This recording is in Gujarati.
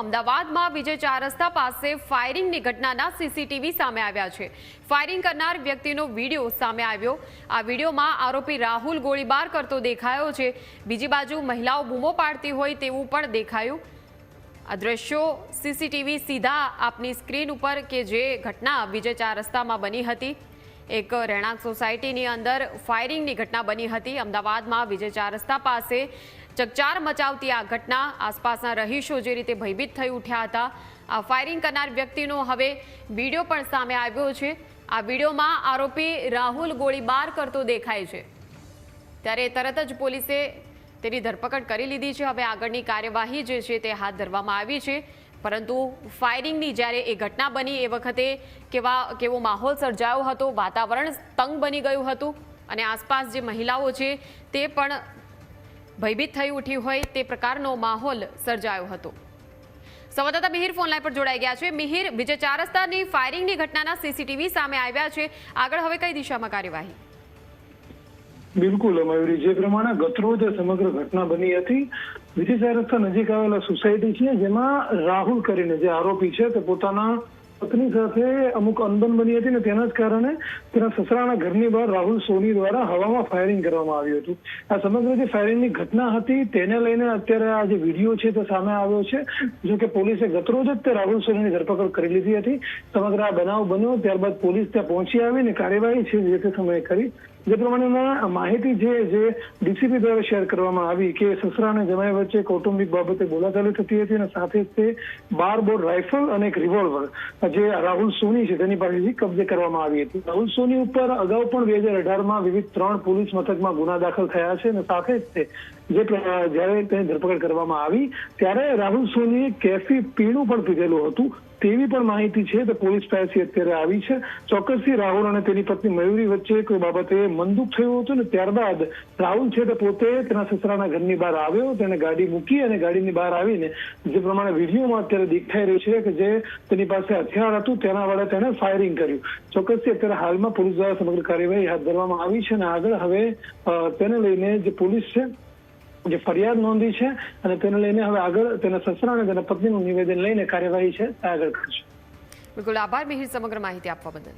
અમદાવાદમાં વિજય ચાર રસ્તા પાસે ફાયરિંગની ઘટનાના સીસીટીવી સામે આવ્યા છે। ફાયરિંગ કરનાર વ્યક્તિનો વિડીયો સામે આવ્યો। આ વિડીયોમાં આરોપી રાહુલ ગોળીબાર કરતો દેખાયો છે। બીજી બાજુ મહિલાઓ બૂમો પાડતી હોય તેવું પણ દેખાયું। આ દ્રશ્યો સીસીટીવી સીધા આપની સ્ક્રીન ઉપર કે જે ઘટના વિજય ચાર રસ્તામાં બની હતી। એક રહેણાંક સોસાયટીની અંદર ફાયરિંગની ઘટના બની હતી। અમદાવાદમાં વિજય ચાર રસ્તા પાસે ચકચાર મચાવતી આ ઘટના આસપાસના રહીશો જે રીતે ભયભીત થઈ ઉઠ્યા હતા। આ ફાયરિંગ કરનાર વ્યક્તિનો હવે વિડીયો પણ સામે આવ્યો છે। આ વિડીયોમાં આરોપી રાહુલ ગોળીબાર કરતો દેખાય છે, ત્યારે તરત જ પોલીસે તેની ધરપકડ કરી લીધી છે। હવે આગળની કાર્યવાહી જે છે તે હાથ ધરવામાં આવી છે, પરંતુ ફાયરિંગની જ્યારે એ ઘટના બની એ વખતે કેવો માહોલ સર્જાયો હતો, વાતાવરણ તંગ બની ગયું હતું અને આસપાસ જે મહિલાઓ છે તે પણ ભયભીત થઈ ઉઠી હોય તે પ્રકારનો માહોલ સર્જાયો હતો। સંવાદદાતા મિહિર ફોનલાઈન પર જોડાઈ ગયા છે। મિહિર, વિજય ચાર રસ્તાની ફાયરિંગની ઘટનાના સીસીટીવી સામે આવ્યા છે, આગળ હવે કઈ દિશામાં કાર્યવાહી? બિલકુલ મયુરી, જે પ્રમાણે ગતરોજ સમગ્ર ઘટના બની હતી। વિજય ચાર રસ્તા નજીક આવેલા સોસાયટી છે જેમાં રાહુલ કરીને જે આરોપી છે તે પોતાના પત્ની સાથે અમુક અનબન બની હતી ને તેના જ કારણે તેના સસરાના ઘરની બહાર રાહુલ સોની દ્વારા હવામાં ફાયરિંગ કરવામાં આવ્યું હતું। આ સમગ્ર જે ફાયરિંગની ઘટના હતી તેને લઈને અત્યારે આ જે વિડીયો છે તે સામે આવ્યો છે। જો કે પોલીસે ગતરોજ જ તે રાહુલ સોનીની ધરપકડ કરી લીધી હતી। સમગ્ર આ બનાવ બન્યો ત્યારબાદ પોલીસ ત્યાં પહોંચી આવીને કાર્યવાહી છે જે તે સમયે કરી। જે પ્રમાણેના માહિતી જે ડીસીપી દ્વારા શેર કરવામાં આવી કે સસરા અને જમાઈ વચ્ચે કૌટુંબિક બાબતે બોલાચાલી થતી હતી અને સાથે જ તે 12 બોર રાઇફલ અને એક રિવોલ્વર જે રાહુલ સોની છે તેની પાસેથી કબજે કરવામાં આવી હતી। રાહુલ સોની ઉપર અગાઉ પણ 2018માં વિવિધ 3 પોલીસ મથકમાં ગુના દાખલ થયા છે અને સાથે જ તે જ્યારે તેની ધરપકડ કરવામાં આવી ત્યારે રાહુલ સોનીએ કેફી પીણું પણ પીધેલું હતું તેવી પણ માહિતી છે તે પોલીસ પાસેથી અત્યારે આવી છે। ચોક્કસથી રાહુલ અને તેની પત્ની મયુરી વચ્ચે કોઈ બાબતે મનદુખ થયું હતું ને ત્યારબાદ રાહુલ છે તે પોતે તેના સસરાના ઘરની બહાર આવ્યો, તેને ગાડી મૂકી અને ગાડીની બહાર આવીને જે પ્રમાણે વિડીયોમાં અત્યારે દેખાઈ રહ્યું છે કે જે તેની પાસે હથિયાર હતું તેના વડે તેને ફાયરિંગ કર્યું। ચોક્કસથી અત્યારે હાલમાં પોલીસ દ્વારા સમગ્ર કાર્યવાહી હાથ ધરવામાં આવી છે અને આગળ હવે તેને લઈને જે પોલીસ છે જે ફરિયાદ નોંધી છે અને તેને લઈને હવે આગળ તેના સસરા અને તેના પત્નીનું નિવેદન લઈને કાર્યવાહી છે આગળ કરશે। બિલકુલ, આભાર મિહિર સમગ્ર માહિતી આપવા બદલ।